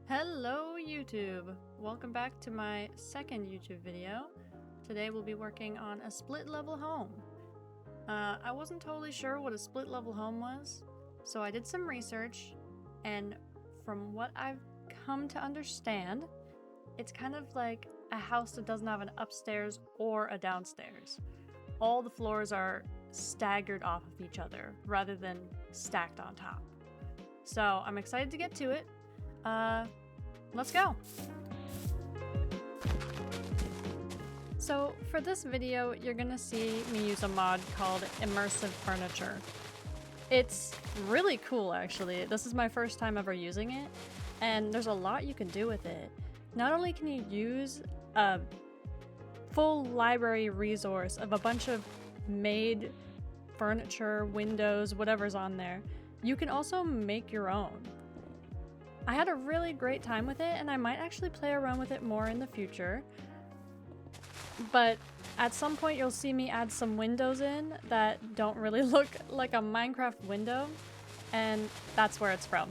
Hello YouTube! Welcome back to my second YouTube video. Today we'll be working on a split level home. I wasn't totally sure what a split level home was, so I did some research, and from what I've come to understand, it's kind of like a house that doesn't have an upstairs or a downstairs. All the floors are staggered off of each other rather than stacked on top. So I'm excited to get to it. Let's go! So for this video, you're gonna see me use a mod called Immersive Furniture. It's really cool, actually. This is my first time ever using it, and there's a lot you can do with it. Not only can you use a full library resource of a bunch of made furniture, windows, whatever's on there, you can also make your own. I had a really great time with it, and I might actually play around with it more in the future. But at some point you'll see me add some windows in that don't really look like a Minecraft window, and that's where it's from.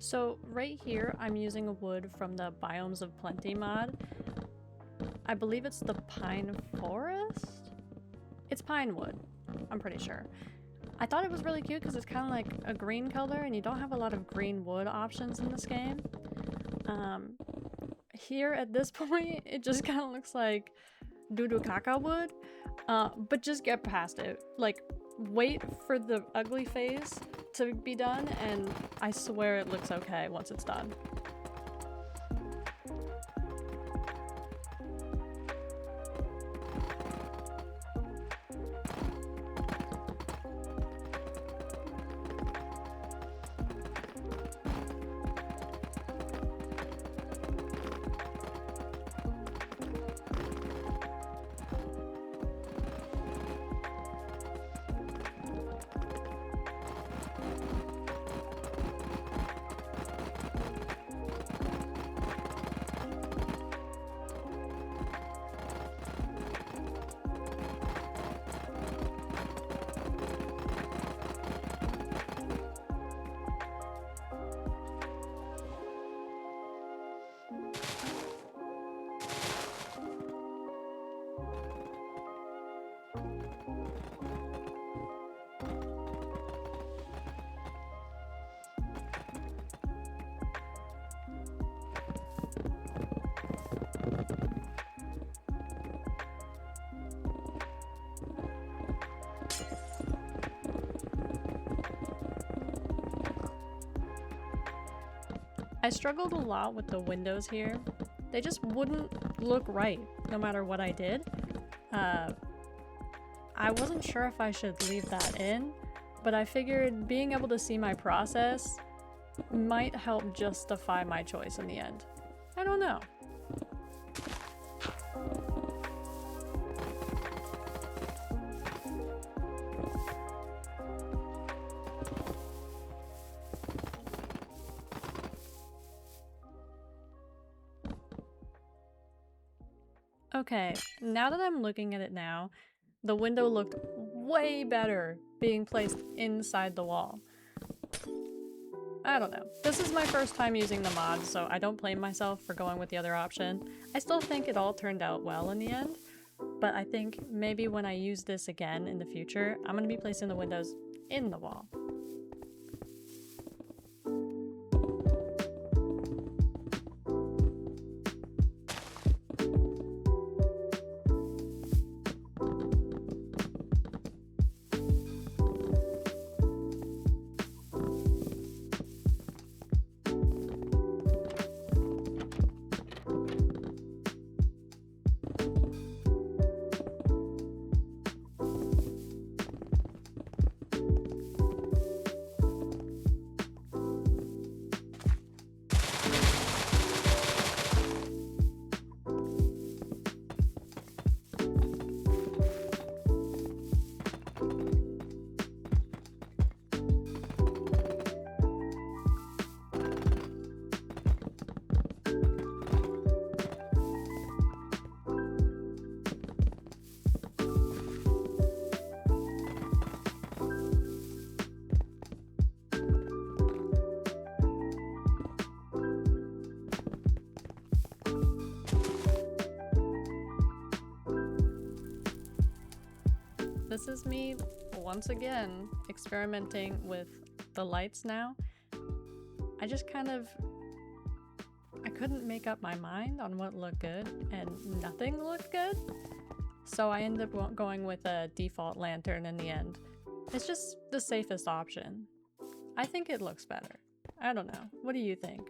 So right here, I'm using a wood from the Biomes of Plenty mod. I believe it's the Pine Forest? It's pine wood, I'm pretty sure. I thought it was really cute because it's kind of like a green color, and you don't have a lot of green wood options in this game. Here at this point, it just kind of looks like doo-doo caca wood, but just get past it. Like, wait for the ugly phase to be done, and I swear it looks okay once it's done. I struggled a lot with the windows here. They just wouldn't look right, no matter what I did. I wasn't sure if I should leave that in, but I figured being able to see my process might help justify my choice in the end. I don't know. Okay, now that I'm looking at it now, the window looked way better being placed inside the wall. I don't know. This is my first time using the mod, so I don't blame myself for going with the other option. I still think it all turned out well in the end, but I think maybe when I use this again in the future, I'm going to be placing the windows in the wall. this is me once again experimenting with the lights now. I just I couldn't make up my mind on what looked good, and nothing looked good. So I ended up going with a default lantern in the end. It's just the safest option. I think it looks better. I don't know. What do you think?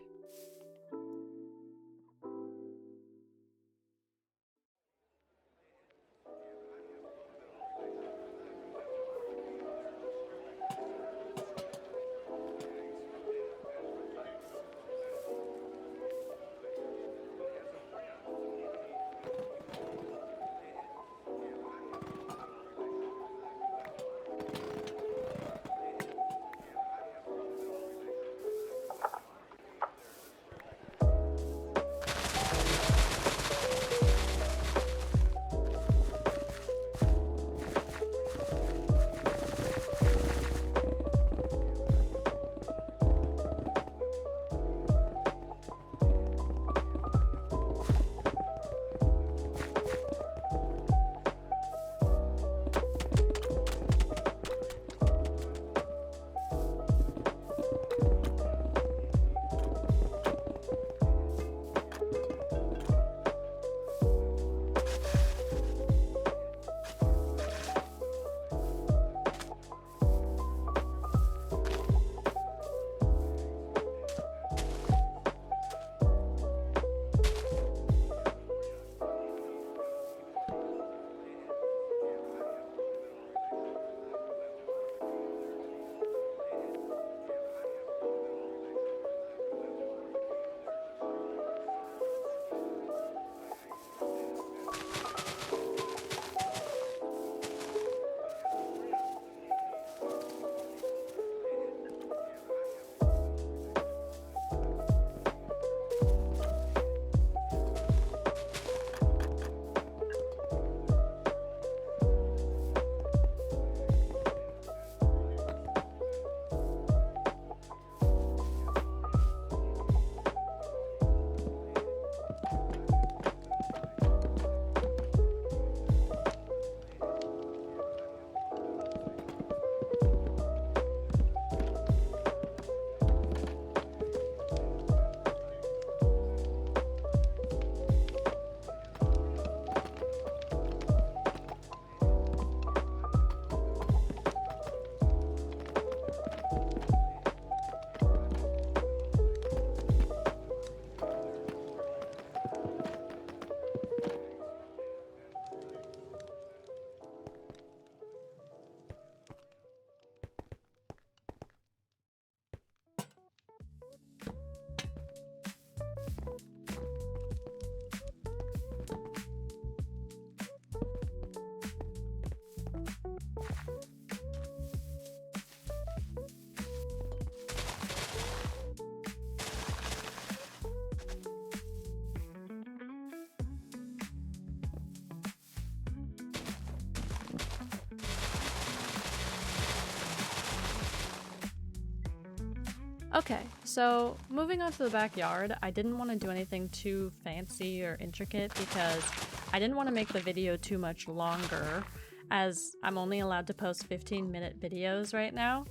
Okay, so moving on to the backyard, I didn't want to do anything too fancy or intricate because I didn't want to make the video too much longer, as I'm only allowed to post 15-minute videos right now.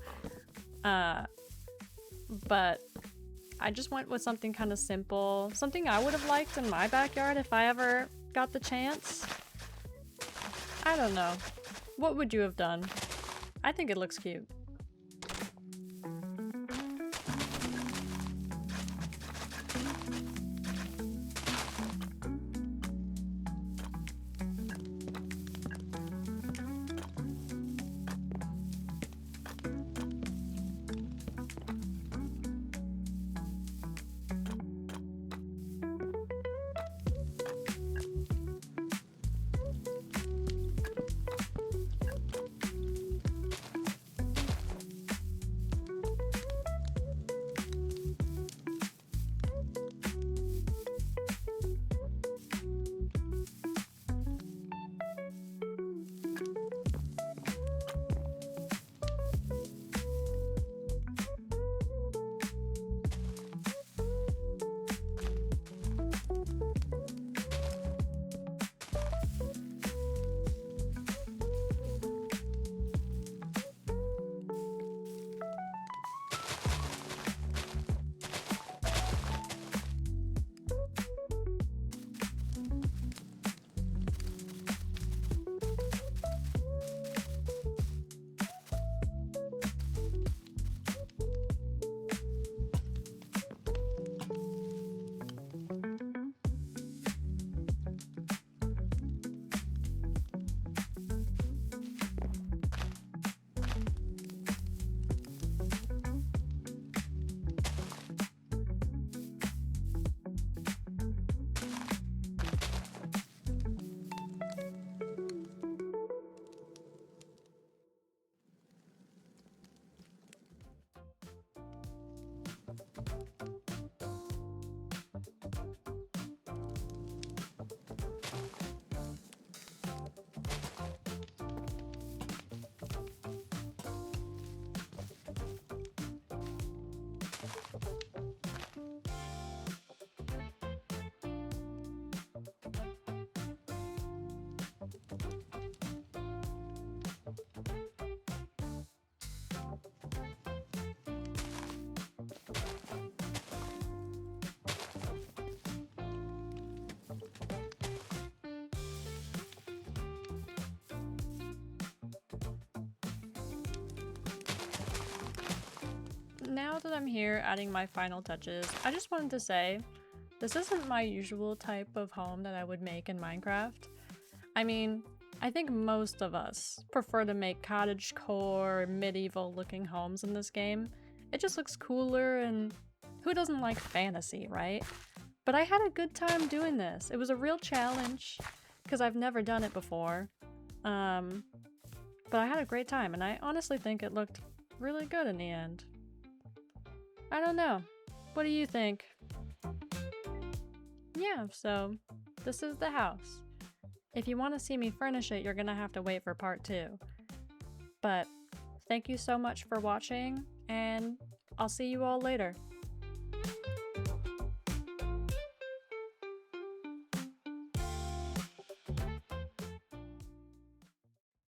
But I just went with something kind of simple, something I would have liked in my backyard if I ever got the chance. I don't know. What would you have done? I think it looks cute. that I'm here adding my final touches, I just wanted to say, this isn't my usual type of home that I would make in Minecraft. I mean, I think most of us prefer to make cottagecore, medieval looking homes in this game. It just looks cooler, and who doesn't like fantasy, right? But I had a good time doing this. It was a real challenge, because I've never done it before. But I had a great time, and I honestly think it looked really good in the end. I don't know. What do you think? Yeah, so this is the house. If you want to see me furnish it, you're gonna have to wait for part 2. But thank you so much for watching, and I'll see you all later.